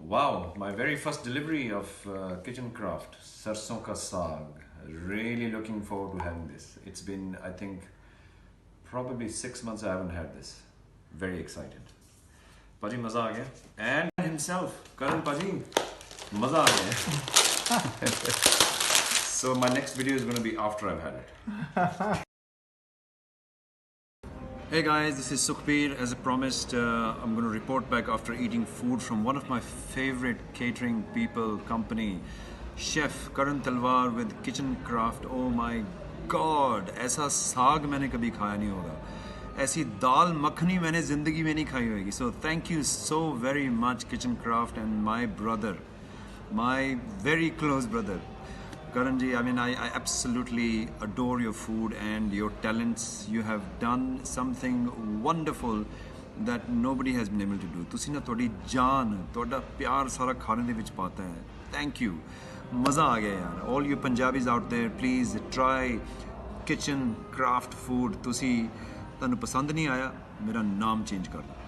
Wow, my very first delivery of Kitchen Kraft, sarson ka saag. Really looking forward to having this. It's been, I think, probably 6 months I haven't had this. Very excited. Paji, maza aa gaya. And himself, Karan Paji, maza aa gaya. So my next video is going to be after I've had it. Hey guys, this is Sukhbir. As I promised, I'm going to report back after eating food from one of my favorite catering people, company, Chef Karan Talwar with Kitchen Kraft. Oh my God, ऐसा साग मैंने कभी खाया नहीं होगा, ऐसी दाल मखनी मैंने ज़िंदगी में नहीं खाई होगी. So thank you so very much Kitchen Kraft and my brother, my very close brother. Karanji, I mean, I absolutely adore your food and your talents. You have done something wonderful that nobody has been able to do. तुसी ना थोड़ी जान, थोड़ा प्यार सारा खाने दे विच पाता है. Thank you. मज़ा आ गया यार. All you Punjabis out there, please try Kitchen Kraft food. तुसी तन्नू पसंद नहीं आया, मेरा नाम चेंज कर दो.